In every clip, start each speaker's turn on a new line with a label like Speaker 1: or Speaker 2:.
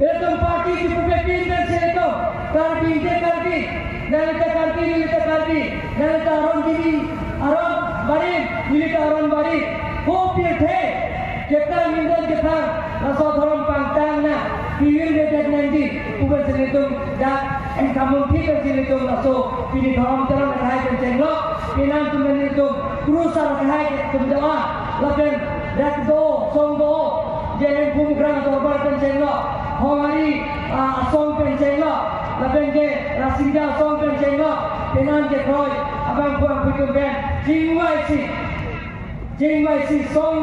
Speaker 1: Itu parti di pemimpin dan itu karbi je karbi, nalita karbi nalita aron diri aron bari nalita aron bari. Kopi teh kita minta kita rasa orang pantang na pilih dekat nanti ubah senitum dah kamu pilih senitum rasa pilih orang terang kahai pencenglok pinang tu senitum kerusak kahai pendoa lapen dak do song do jangan bumrang atau bar pencenglok hongari song pencenglok lapen je rasinda song pencenglok pinang je koi abang buang pikir ben jingwai si song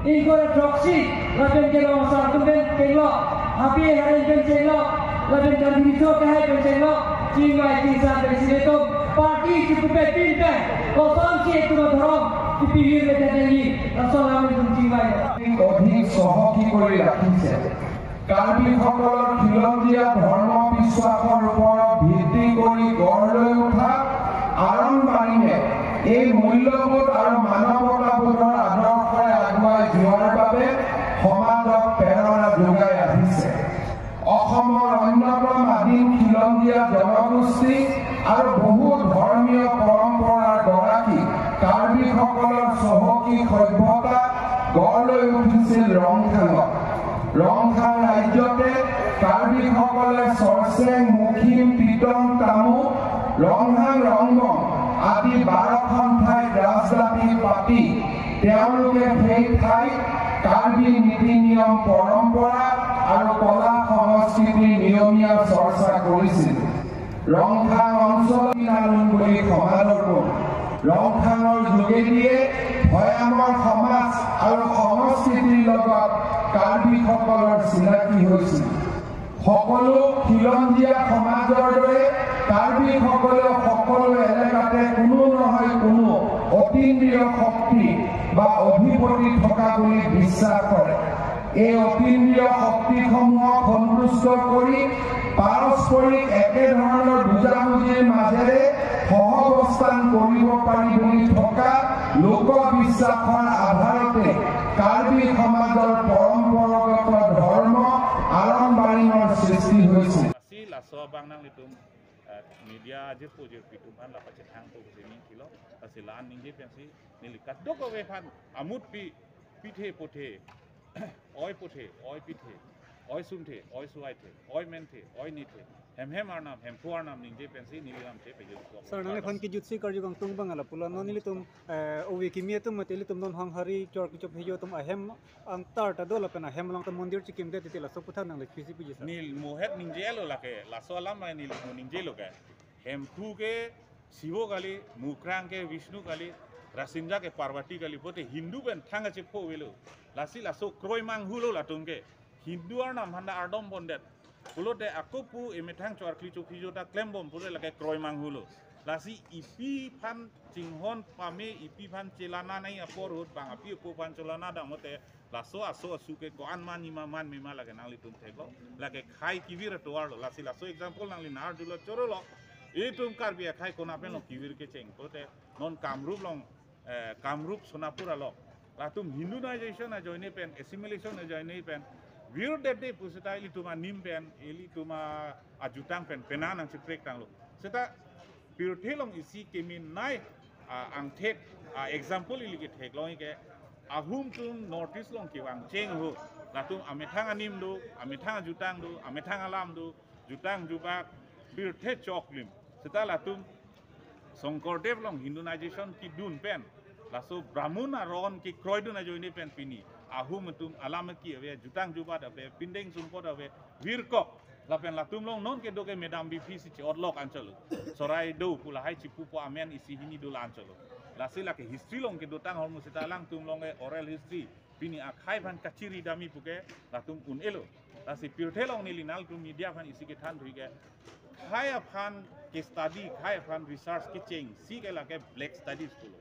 Speaker 1: ingkor proxy lapen je long sar tu ben penglok api hari pencenglok lapen jadi itu kahai pencenglok jingwai si sar pencenglok parti di pemimpin ben kosong si itu dorong dipilih dekat ini langsung kami jingwai
Speaker 2: অধিক সহকী কৰি ৰাখিছে কাৰ্বি সকলৰ খিলঞ্জীয়া ধৰ্ম বিশ্বাসৰ ওপৰত ভিত্তি কৰি গঢ় লৈ উঠা আৰম্ভণিৰে এই মূল্যবোধ আৰু মানৱতাবোধৰ আদৰ্শৰে আগুৱাই যোৱাৰ বাবে সমাজক প্ৰেৰণা যোগাই আহিছে অসমৰ অন্যতম আদিম খিলঞ্জীয়া জনগোষ্ঠী আৰু বহু ধৰ্মীয় পৰম্পৰাৰ গৰাকী কাৰ্বি সকলৰ চহকী সভ্যতা গঢ় লৈ উঠিছিল ৰংখাং ৰাজ্যতে কাৰ্বি সকলে চৰচেং মুখিম পিটং তামু ৰংহাং ৰংগম আদি 12খন ঠাইত ৰাজধানী পাতি তেওঁলোকে সেই ঠাইত কাৰ্বি নীতি নিয়ম পৰম্পৰা আৰু কলা সংস্কৃতিৰ নিয়মীয়া চৰ্চা কৰিছিল ৰংখাং অঞ্চল বুলি সমাদৰ কৰে ৰংখাঙৰ যোগেদিয়ে ভয়ামৰ সমাজ আৰু সংস্কৃতিৰ লগত কাৰ্বিসকলৰ চিনাকি হৈছিল সকলো খিলঞ্জীয়া সমাজৰ দৰে কাৰ্বিসকলেও সকলো এলেকাতে কোনো নহয় কোনো অতীন্দ্ৰিয় শক্তি বা অধিপতি থকা বুলি বিশ্বাস কৰে এই অতীন্দ্ৰিয় শক্তিসমূহক সন্তুষ্ট কৰি পাৰস্পৰিক একেধৰণৰ বুজাবুজিৰ মাজেৰে সহৱস্থান কৰিব পাৰি বুলি থকা লোকবিশ্বাসৰ আধাৰতে কাৰ্বি সমাজৰ পৰম্পৰাগত ধৰ্ম আৰম্ভণিৰ সৃষ্টি হৈছিল
Speaker 3: লাso bangnang litum media je project pituman la pache hang to sini kilo asilan ninje pensi nilikat doko we phan amut pi pithe pothe oi pothe oi pithe oi sumthe oi suaithe oi menthe oi nithe hem arnam hem puarnam ninje pensi niligam the pe
Speaker 4: sir nang khon ki jutsi karju gang tung bangala pulan no nilitum owe kimia tum mateli tum non hang hari chor ki chop hejo tum ahem antar ta dola pena hem lang tum mondir chikim de titela so putha nang le phisi puji sir
Speaker 3: nil mohet ninje lo lake laso alam mai nil ninje lo ke hem thu ke शिवो काली मुक्रांग के विष्णु काली रासिंजा के पार्वती काली पोते Hindu Ben थांगा चे फो वेलो लासी lasso क्रोय मांग हुलो लाटुम के Hindu are नाम हंदा आडम बंडेत पुलोते अकोपु एमेथांग चोरक्ली चोखिजोटा क्लेमबम पुरे लगे क्रोय मांग हुलो लासी EP फान चिंहन पामे इपी फान चेलाना नहीं अपोर होत बांग अपी अपो फान चेलाना दामते लासो आसो असु के गोआन मानिमा मान मेमा लगे नाली तुम थेगो लगे खाई किविर टोवालो लासी लासो एग्जांपल नाली नार दुलो चोरोलो Itum karbiya khai kona penlo kiwir ke ceng, pote non kamrup sonapura lo, latum Hinduization aja ini pen, assimilation aja ini pen, weird that day pusita ili tuma nim pen, ili tuma ajutang pen, penan ang ciprek tang lo, seta pirthelong isi kemin nai angtek example ili ke thek long ke, ahum tum notice long kiwang ceng ho, latum amethang anim do, amethang ajutang do, amethang alam do, jutang jubak, pirthe choklim. Setelah tum Songkordev long Hinduization ki dun pen laso Brahmuna ron ki kroy dun ajo ini pen pini ahum tum alam ki ave jutang jubat ave pindeng sumpot ave virkok lapen latum long non ke doke medam bifi si odlok ancolo sorai do pula hai cipu po amen isi hini do ancolo lasi la ke history long ke dotang hormu setalang tum long ke oral history pini akhai ban kaciri dami puke latum un elo lasi pirthelong ni linal tum media ban isi ke than dhui ke Kaya fan ke study, kaya fan research ke ceng, si ke lage black studies pulo.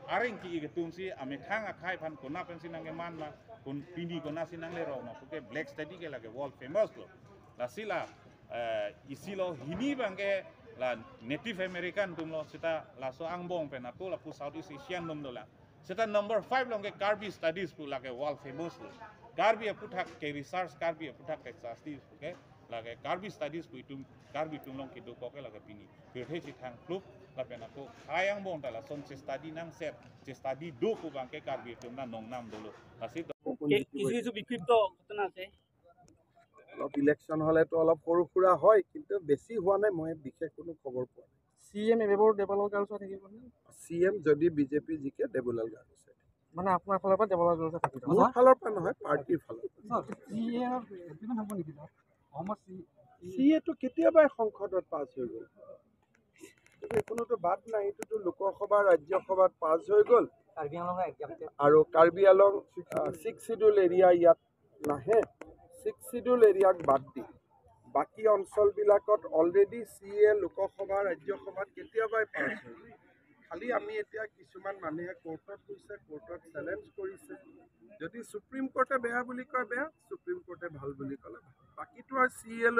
Speaker 3: Areng ki igetum si amethanga kaya fan kona pensi nange man la, kon pini kona si nange ro ma, puke black study ke lage world famous lo. La sila isi lo hini bangke la Native American tum lo sita la so angbong pen ako la pu Southeast Asian num do la. Sita number 5 lo ke Karbi studies pu lage world famous lo. Karbi puthak ke research karbi puthak ke studies ke lage karbi studies puitum karbi tumlong kido koke lage pini pirhe chi thang klub la pena ko hayang bong tala som che study nang set che study do ko bangke karbi tumna nong nam dolo asi
Speaker 5: কিছু কিছু বিক্ষিপ্ত ঘটনা আছে
Speaker 6: অলপ election হ'লেতো অলপ সৰু সুৰা হয় কিন্তু বেছি হোৱা নাই মই বিশেষ কোনো খবৰ পোৱা নাই
Speaker 5: CM এবাৰ ডেভেলপ গাৰ্লছ থাকিব
Speaker 6: CM যদি বিজেপি জিকে দেবুলাল গাৰ্লছ
Speaker 5: মানে আপোনাৰ ফালৰ পৰা ডেভেলপ গাৰ্লছ থাকিব
Speaker 6: মোৰ ফালৰ পৰা নহয় পাৰ্টিৰ ফালৰ পৰা CA কেতিয়াবাই সংসদত পাছ হৈ গ'ল কোনোতো বাদ নাই এইটোতো লোকসভা ৰাজ্যসভাত পাছ হৈ গ'ল আৰু কাৰ্বি আলং 6 শিডিউল এৰিয়া ইয়াত নাহে 6 শিডিউল এৰিয়াক বাদ দি বাকি অঞ্চলবিলাকত অলৰেডি CA লোকসভা ৰাজ্যসভাত কেতিয়াবাই পাছ হৈ গ'ল খালি আমি এতিয়া কিছুমান মানুহে কোৰ্টত গৈছে কোৰ্টত চেলেঞ্জ কৰিছে যদি সুপ্ৰিম কোৰ্টে বেয়া বুলি কয় বেয়া সুপ্ৰিম কোৰ্টে ভাল বুলি ক'লে বাকিটো আৰু CA